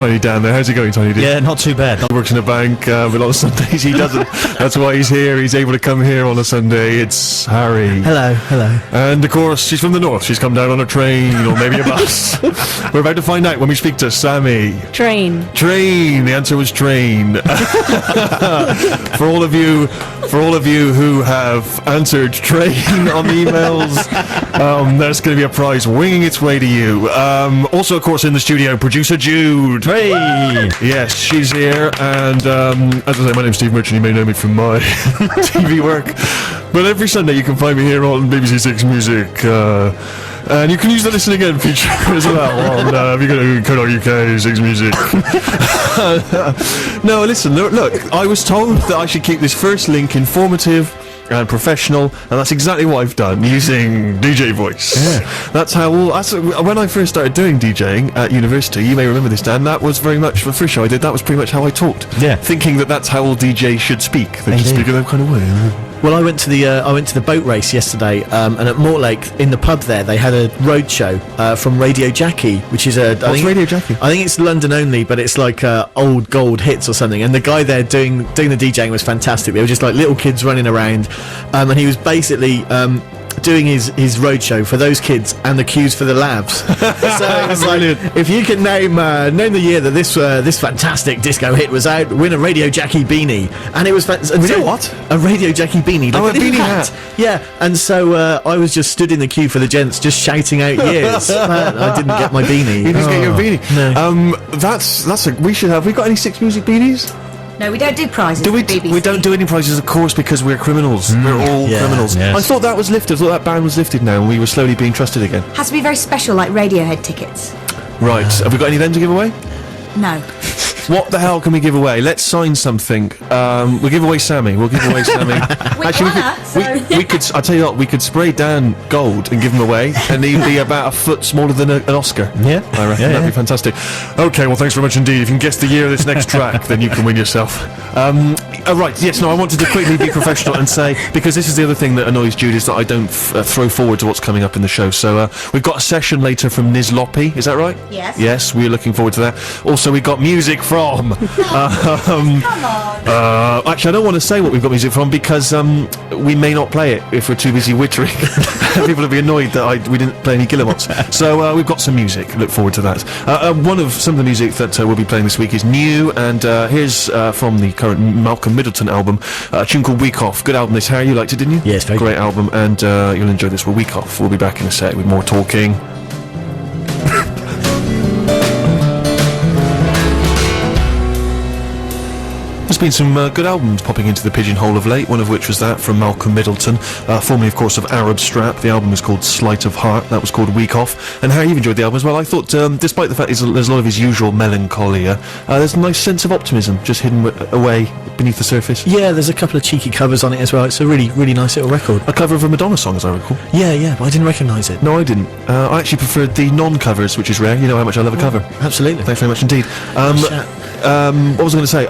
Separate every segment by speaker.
Speaker 1: Tiny Dan there. How's it going, Tiny Dan?
Speaker 2: Yeah, not too bad.
Speaker 1: He works in a bank, but on Sundays he doesn't. That's why he's here. He's able to come here on a Sunday. It's Harry.
Speaker 2: Hello.
Speaker 1: And of course, she's from the north. She's come down on a train or maybe a bus. We're about to find out when we speak to Sammy.
Speaker 3: Train.
Speaker 1: The answer was train. For all of you who have answered train on the emails, there's going to be a prize winging its way to you. Also, of course, in the studio, producer Jude.
Speaker 2: Hey!
Speaker 1: Yes, she's here, and as I say, my name's Steve Merchant. You may know me from my TV work, but every Sunday you can find me here on BBC Six Music, and you can use the Listen Again feature as well on if you go to co.uk Six Music. No, listen, look, I was told that I should keep this first link informative and professional, and that's exactly what I've done using DJ voice.
Speaker 2: Yeah.
Speaker 1: That's when I first started doing DJing at university. You may remember this, Dan. That was very much the first show I did. That was pretty much how I talked.
Speaker 2: Yeah.
Speaker 1: Thinking that that's how all DJs should speak. They should
Speaker 2: Indeed.
Speaker 1: speak in that kind of way.
Speaker 2: Well, I went to the boat race yesterday, and at Mortlake in the pub there they had a road show from Radio Jackie, which is
Speaker 1: What's Radio Jackie?
Speaker 2: I think it's London only, but it's like old gold hits or something. And the guy there doing the DJing was fantastic. They were just like little kids running around, and he was basically doing his road show for those kids and the cues for the labs. So it was like, if you can name the year that this fantastic disco hit was out, win a Radio Jackie beanie. And it was
Speaker 1: what?
Speaker 2: A Radio Jackie beanie.
Speaker 1: Oh,
Speaker 2: like
Speaker 1: a beanie hat.
Speaker 2: Yeah, and so I was just stood in the queue for the gents, just shouting out years. I didn't get my beanie.
Speaker 1: You didn't get your beanie.
Speaker 2: No.
Speaker 1: We should have. We got any Six Music beanies?
Speaker 3: No, we don't do prizes.
Speaker 1: Do we?
Speaker 3: for BBC.
Speaker 1: We don't do any prizes, of course, because we're criminals. We're all
Speaker 2: Yeah,
Speaker 1: criminals.
Speaker 2: yes.
Speaker 1: I thought that was lifted. I thought that ban was lifted now, and we were slowly being trusted again.
Speaker 3: Has to be very special, like Radiohead tickets.
Speaker 1: Right. Have we got any of them to give away?
Speaker 3: No.
Speaker 1: What the hell can we give away? Let's sign something. We'll give away Sammy. Sammy. We could. I tell you what. We could spray Dan gold and give him away, and he'd be about a foot smaller than an Oscar.
Speaker 2: Yeah.
Speaker 1: I reckon that'd be fantastic. Okay. Well, thanks very much indeed. If you can guess the year of this next track, then you can win yourself. Right. Yes. No. I wanted to quickly be professional and say, because this is the other thing that annoys Jude, is that I don't throw forward to what's coming up in the show. So we've got a session later from Niz Loppy. Is that right?
Speaker 3: Yes.
Speaker 1: Yes. We're looking forward to that. Also, we got music from.
Speaker 3: Come on.
Speaker 1: Actually, I don't want to say what we've got music from because we may not play it if we're too busy wittering. People will be annoyed that we didn't play any Guillemots. So we've got some music. Look forward to that. Some of the music that we'll be playing this week is new, and here's from the current Malcolm Middleton album, a tune called Week Off. Good album this, Harry. You liked it, didn't you?
Speaker 2: Yes, very
Speaker 1: great album, and you'll enjoy this. We're Week Off. We'll be back in a sec with more talking. There's been some good albums popping into the pigeonhole of late, one of which was that from Malcolm Middleton, formerly, of course, of Arab Strap. The album is called Sleight of Heart. That was called Week Off. And Harry, you've enjoyed the album as well. I thought, despite the fact there's a lot of his usual melancholia, there's a nice sense of optimism just hidden away beneath the surface.
Speaker 2: Yeah, there's a couple of cheeky covers on it as well. It's a really, really nice little record.
Speaker 1: A cover of a Madonna song, as I recall.
Speaker 2: Yeah, but I didn't recognise it.
Speaker 1: No, I didn't. I actually preferred the non-covers, which is rare. You know how much I love a cover.
Speaker 2: Absolutely.
Speaker 1: Thanks very much indeed. What was I going to say?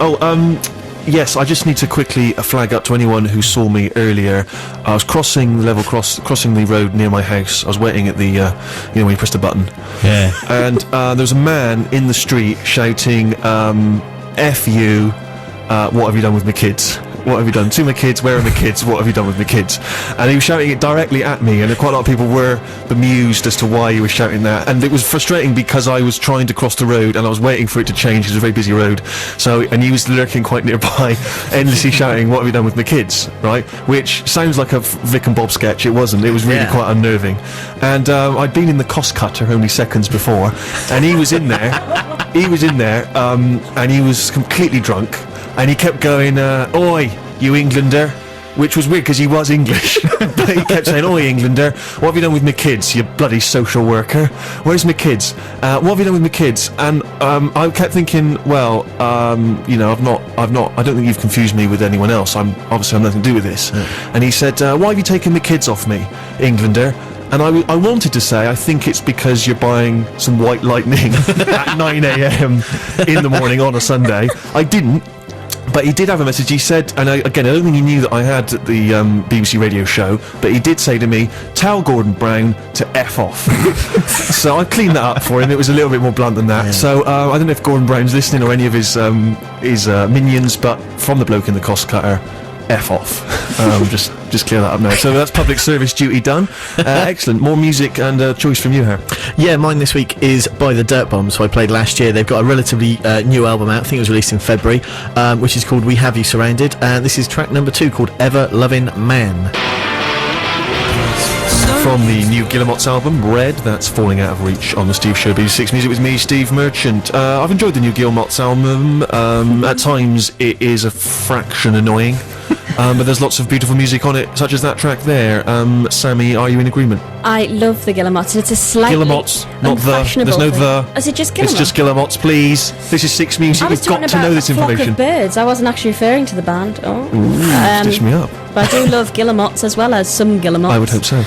Speaker 1: Yes, I just need to quickly flag up to anyone who saw me earlier. I was crossing the road near my house. I was waiting at the, when you press the button.
Speaker 2: Yeah.
Speaker 1: And there was a man in the street shouting, F you, what have you done with my kids? What have you done to my kids? Where are my kids? What have you done with my kids? And he was shouting it directly at me, and quite a lot of people were bemused as to why he was shouting that. And it was frustrating because I was trying to cross the road and I was waiting for it to change. It was a very busy road. And he was lurking quite nearby, endlessly shouting, what have you done with my kids? Right? Which sounds like a Vic and Bob sketch. It wasn't. It was really quite unnerving. And I'd been in the cost cutter only seconds before, and he was in there. And he was completely drunk. And he kept going, oi, you Englander, which was weird because he was English. But he kept saying, oi, Englander, what have you done with my kids, you bloody social worker? Where's my kids? What have you done with my kids? And I kept thinking, well, I don't think you've confused me with anyone else. I'm nothing to do with this. Yeah. And he said, why have you taken the kids off me, Englander? And I wanted to say, I think it's because you're buying some White Lightning at 9 a.m. in the morning on a Sunday. I didn't. But he did have a message. He said, and again, I don't think he knew that I had the BBC radio show, but he did say to me, "Tell Gordon Brown to F off." So I cleaned that up for him. It was a little bit more blunt than that. So I don't know if Gordon Brown's listening or any of his minions, but from the bloke in the cost cutter, F off. Just clear that up now. So that's public service duty done. Excellent. More music and choice from you, Har.
Speaker 2: Yeah, mine this week is by the Dirt Bombs, who I played last year. They've got a relatively new album out. I think it was released in February, which is called We Have You Surrounded. This is track number 2, called Ever Loving Man.
Speaker 1: From the new Guillemots album, Red, that's Falling Out of Reach on the Steve Show, BBC6 Music with me, Steve Merchant. I've enjoyed the new Guillemots album. At times it is a fraction annoying, but there's lots of beautiful music on it, such as that track there. Sammy, are you in agreement?
Speaker 4: I love the Guillemots. It's a slightly
Speaker 1: Guillemots, not the. There's no the.
Speaker 4: Is it just Guillemots?
Speaker 1: It's just Guillemots, please. This is Six Music.
Speaker 4: I was
Speaker 1: You've got
Speaker 4: talking
Speaker 1: to know
Speaker 4: about
Speaker 1: this
Speaker 4: a flock
Speaker 1: information.
Speaker 4: of birds. I wasn't actually referring to the band.
Speaker 1: Stitch me up.
Speaker 4: But I do love Guillemots as well as some Guillemots.
Speaker 1: I would hope so.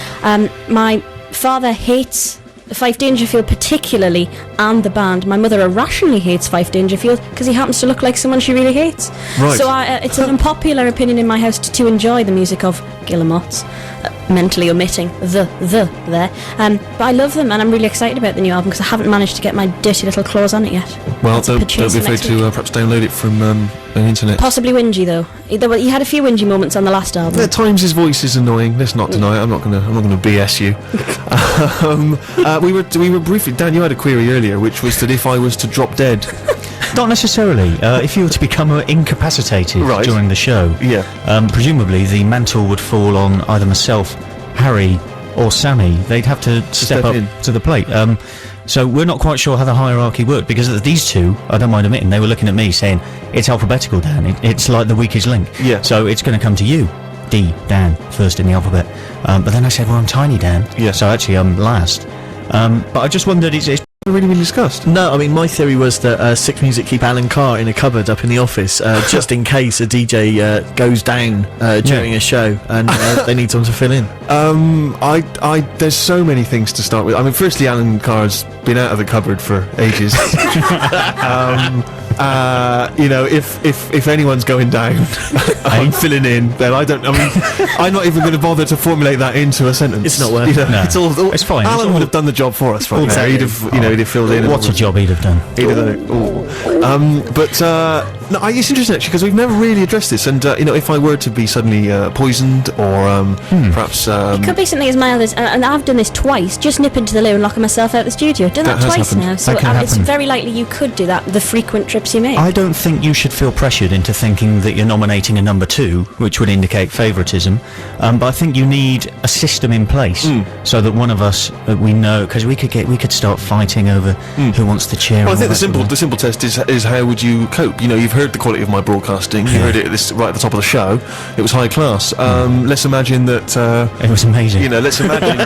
Speaker 4: My father hates Fife Dangerfield particularly, and the band. My mother irrationally hates Fife Dangerfield because he happens to look like someone she really hates.
Speaker 1: Right.
Speaker 4: So it's an unpopular opinion in my house to enjoy the music of Guillemots, mentally omitting the there. But I love them, and I'm really excited about the new album because I haven't managed to get my dirty little claws on it yet.
Speaker 1: Well,
Speaker 4: That's a
Speaker 1: don't be
Speaker 4: purchase
Speaker 1: afraid
Speaker 4: next
Speaker 1: to
Speaker 4: week.
Speaker 1: perhaps download it from the internet.
Speaker 4: Possibly whingy though. He had a few whingy moments on the last album.
Speaker 1: At times his voice is annoying. Let's not deny it. I'm not gonna BS you. We were briefly. Dan, you had a query earlier, which was that if I was to drop dead,
Speaker 5: Not necessarily. If you were to become incapacitated
Speaker 1: Right.
Speaker 5: during the show,
Speaker 1: yeah,
Speaker 5: presumably the mantle would fall on either myself, Harry, or Sammy. They'd have to step up
Speaker 1: in.
Speaker 5: to the plate. So we're not quite sure how the hierarchy worked, because these two, I don't mind admitting, they were looking at me saying, it's alphabetical, Dan. It's like the weakest link.
Speaker 1: Yeah.
Speaker 5: So it's going to come to you, D, Dan, first in the alphabet. But then I said, well, I'm tiny, Dan.
Speaker 1: Yeah.
Speaker 5: So actually I'm last. But I just wondered, it's
Speaker 1: never really been discussed.
Speaker 2: No, I mean, my theory was that Six Music keep Alan Carr in a cupboard up in the office, just in case a DJ goes down during a show and they need someone to fill in.
Speaker 1: There's so many things to start with. I mean, firstly, Alan Carr's been out of the cupboard for ages. You know, if anyone's going down, I'm filling in. Then I'm not even going to bother to formulate that into a sentence.
Speaker 2: It's not worth
Speaker 1: You know,
Speaker 2: it.
Speaker 5: No.
Speaker 1: It's all.
Speaker 5: It's fine.
Speaker 1: Alan
Speaker 5: It's all-
Speaker 1: would have done the job for us, right? There.
Speaker 2: Exactly.
Speaker 1: He'd have, he'd have filled in.
Speaker 5: What's a job he'd have done?
Speaker 1: He'd have done it. No, it's interesting actually because we've never really addressed this. And if I were to be suddenly poisoned or perhaps
Speaker 4: Could be something as mild as, and I've done this twice, just nip into the loo and lock myself out of the studio. Done
Speaker 1: That
Speaker 4: that
Speaker 1: has
Speaker 4: twice
Speaker 1: happened.
Speaker 4: now, so
Speaker 5: That can
Speaker 4: it's
Speaker 5: happen.
Speaker 4: very likely you could do that, the frequent trips you make.
Speaker 5: I don't think you should feel pressured into thinking that you're nominating a number 2, which would indicate favouritism. But I think you need a system in place so that one of us we know, because we could start fighting over who wants the chair.
Speaker 1: Well, I
Speaker 5: and
Speaker 1: think
Speaker 5: all that
Speaker 1: the simple test is how would you cope? You've heard the quality of my broadcasting. You heard it right at the top of the show. It was high class. Let's imagine that.
Speaker 5: It was amazing.
Speaker 1: Let's imagine.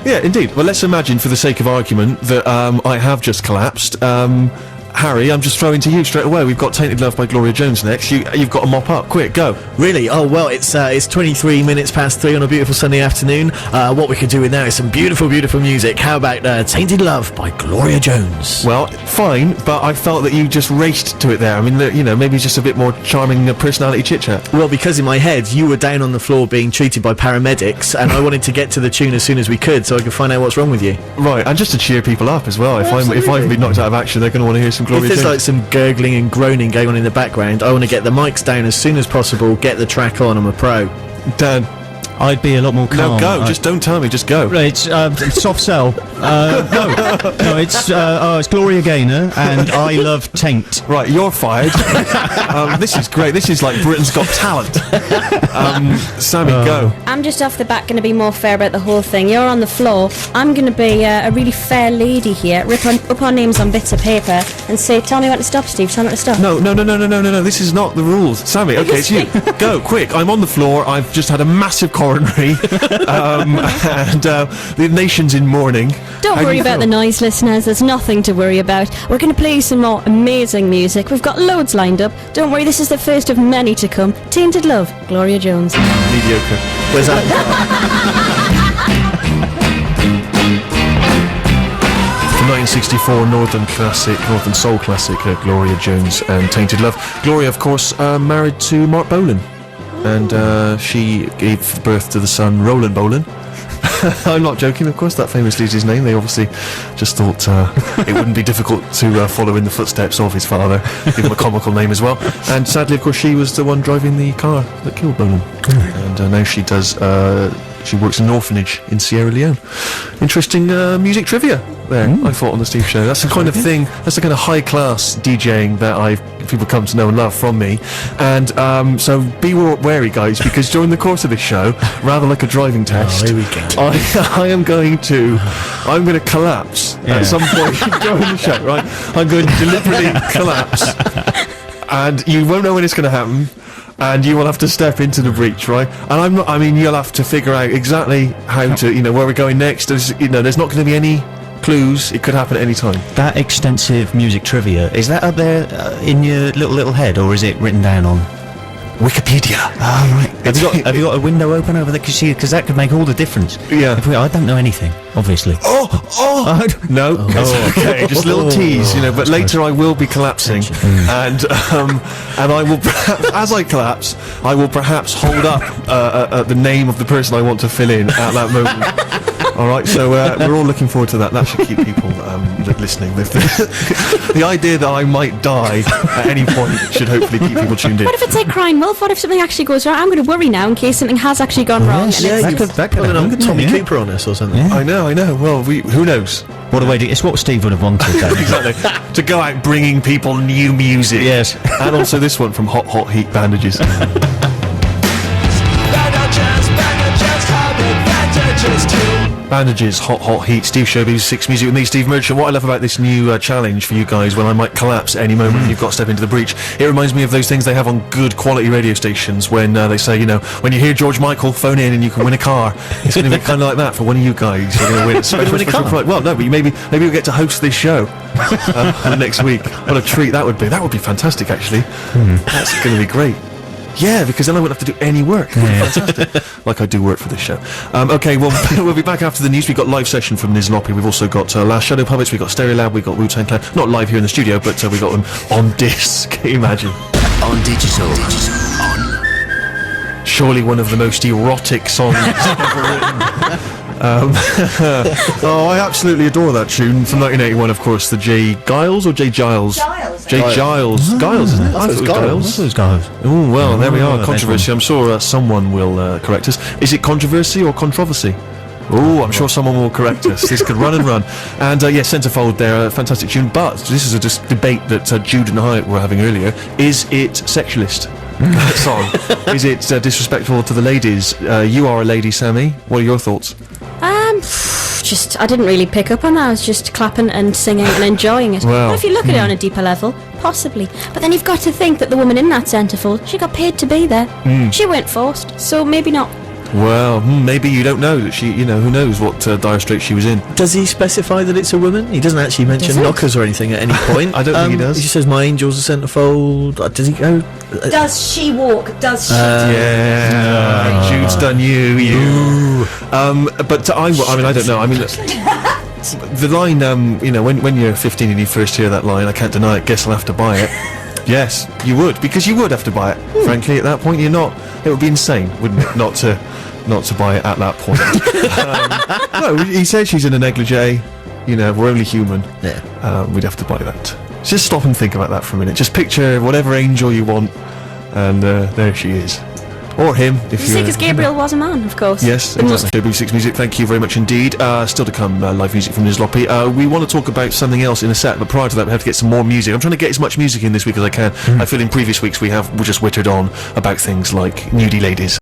Speaker 1: Yeah, indeed. Well, let's imagine, for the sake of argument, that I have just collapsed. Harry, I'm just throwing to you straight away. We've got Tainted Love by Gloria Jones next. You've got to mop up. Quick, go.
Speaker 2: Really? Oh, well, it's 23 minutes past 3 on a beautiful Sunday afternoon. What we could do with now is some beautiful, beautiful music. How about Tainted Love by Gloria Jones?
Speaker 1: Well, fine, but I felt that you just raced to it there. I mean, maybe just a bit more charming personality chit-chat.
Speaker 2: Well, because in my head, you were down on the floor being treated by paramedics, and I wanted to get to the tune as soon as we could so I could find out what's wrong with you.
Speaker 1: Right, and just to cheer people up as well. If I've been knocked out of action, they're going to want to hear some Gloria
Speaker 2: If there's
Speaker 1: Jones.
Speaker 2: like some gurgling and groaning going on in the background, I want to get the mics down as soon as possible, get the track on. I'm a pro.
Speaker 1: Dan,
Speaker 5: I'd be a lot more calm.
Speaker 1: no, go. Just don't tell me. Just go.
Speaker 5: It's soft sell. No, it's Gloria Gaynor, and I love Taint.
Speaker 1: Right, you're fired. This is great. This is like Britain's Got Talent. Sammy, go.
Speaker 4: I'm just off the bat going to be more fair about the whole thing. You're on the floor. I'm going to be a really fair lady here. Up our names on bits of paper and say, "Tell me when to stop, Steve. Tell me when to stop."
Speaker 1: No. This is not the rules. Sammy, okay, it's you. Go, quick. I'm on the floor. I've just had a massive coronary. And the nation's in mourning.
Speaker 4: Don't
Speaker 1: How do
Speaker 4: worry
Speaker 1: you
Speaker 4: about
Speaker 1: feel?
Speaker 4: the noise, listeners. There's nothing to worry about. We're going to play you some more amazing music. We've got loads lined up. Don't worry, this is the first of many to come. Tainted Love, Gloria Jones.
Speaker 1: Mediocre.
Speaker 2: Where's that?
Speaker 1: From 1964 Northern Soul classic, Gloria Jones and Tainted Love. Gloria, of course, married to Mark Bolan, and she gave birth to the son Roland Bolan. I'm not joking, of course, that famously is his name. They obviously just thought it wouldn't be difficult to follow in the footsteps of his father, give him a comical name as well. And sadly, of course, she was the one driving the car that killed Bolan. And now she does, she works in an orphanage in Sierra Leone. Interesting music trivia there, I thought, on the Steve Show. That's the kind of thing, that's the kind of high-class DJing that people come to know and love from me. And so be wary, guys, because during the course of this show, rather like a driving test,
Speaker 2: here we go.
Speaker 1: I'm going to collapse at some point during the show, right? I'm going to deliberately collapse, and you won't know when it's going to happen, and you will have to step into the breach, right? And you'll have to figure out exactly how to, where we're going next. There's not going to be any clues. It could happen at any time.
Speaker 5: That extensive music trivia, is that up there in your little head, or is it written down on
Speaker 1: Wikipedia.
Speaker 5: Oh, right. Have you got a window open over there? Because that could make all the difference.
Speaker 1: Yeah.
Speaker 5: I don't know anything, obviously.
Speaker 1: No. Okay, just a little tease, but later I will be collapsing, and I will, as I collapse, I will perhaps hold up the name of the person I want to fill in at that moment. All right, so we're all looking forward to that. That should keep people listening. The idea that I might die at any point should hopefully keep people tuned in.
Speaker 4: What if it's like Crying Wolf? What if something actually goes wrong? I'm going to worry now in case something has actually gone wrong.
Speaker 5: Yes,
Speaker 4: and
Speaker 2: Yeah,
Speaker 4: it's
Speaker 2: you
Speaker 4: just-
Speaker 2: could put Tommy Cooper on us or something.
Speaker 5: Yeah.
Speaker 1: I know. Well, who knows?
Speaker 5: What a way to... It's what Steve would have wanted, though.
Speaker 1: Exactly. To go out bringing people new music.
Speaker 5: Yes.
Speaker 1: And also this one from Hot Heat Bandages. Bandages, Hot Heat, Steve Showbiz, 6 Music with me, Steve Merchant. What I love about this new challenge for you guys, when I might collapse at any moment and you've got to step into the breach, it reminds me of those things they have on good quality radio stations when they say, when you hear George Michael, phone in and you can win a car. It's going to be kind of like that for one of you guys. You're going to win a special prize. Well, no, but maybe you'll get to host this show next week. What a treat that would be. That would be fantastic, actually. That's going to be great. Yeah, because then I wouldn't have to do any work. Fantastic. Like I do work for this show. Okay, well, we'll be back after the news. We've got live session from Nizloppy. We've also got Last Shadow Puppets. We've got Stereolab. We've got Wu-Tang Clan. Not live here in the studio, but we've got them on disc. Can you imagine?
Speaker 6: On digital.
Speaker 1: Surely one of the most erotic songs ever written. I absolutely adore that tune from 1981, of course. The J. Giles or J. Giles?
Speaker 3: Giles.
Speaker 1: J. Giles. Giles, isn't it? I thought it was Giles.
Speaker 5: Those guys.
Speaker 1: Oh, well, there we are.
Speaker 5: there's
Speaker 1: Controversy. I'm sure someone will correct us. Is it controversy or controversy? Oh, I'm sure someone will correct us. This could run and run. And Centerfold there, a fantastic tune. But this is a debate that Jude and I were having earlier. Is it sexualist? That song. Is it disrespectful to the ladies? You are a lady, Sammy. What are your thoughts?
Speaker 4: I didn't really pick up on that. I was just clapping and singing and enjoying it.
Speaker 1: Well,
Speaker 4: But if you look at it on a deeper level, possibly. But then you've got to think that the woman in that centrefold, she got paid to be there. She weren't forced, so maybe not.
Speaker 1: Well, maybe you don't know that she, who knows what dire straits she was in.
Speaker 2: Does he specify that it's a woman? He doesn't actually mention
Speaker 4: Does he?
Speaker 2: knockers or anything at any point.
Speaker 1: I don't think he does.
Speaker 2: He just says, my angel's a centrefold. Does he go...
Speaker 3: Does she walk? Does she?
Speaker 1: Yeah, Jude's done you. But I don't know. I mean, look, the line, when you're 15 and you first hear that line, I can't deny it. Guess I'll have to buy it. Yes, you would, because you would have to buy it. Frankly, at that point, you're not. It would be insane, wouldn't it, not to buy it at that point. No, he said she's in a negligee. We're only human.
Speaker 2: Yeah.
Speaker 1: We'd have to buy that. Just stop and think about that for a minute. Just picture whatever angel you want, and there she is. Or him, if
Speaker 4: You see, because Gabriel was a man, of course.
Speaker 1: Yes, exactly. Showbiz 6 Music, thank you very much indeed. Still to come, live music from Nizloppy. We want to talk about something else in a sec, but prior to that we have to get some more music. I'm trying to get as much music in this week as I can. I feel in previous weeks we just wittered on about things like nudie ladies.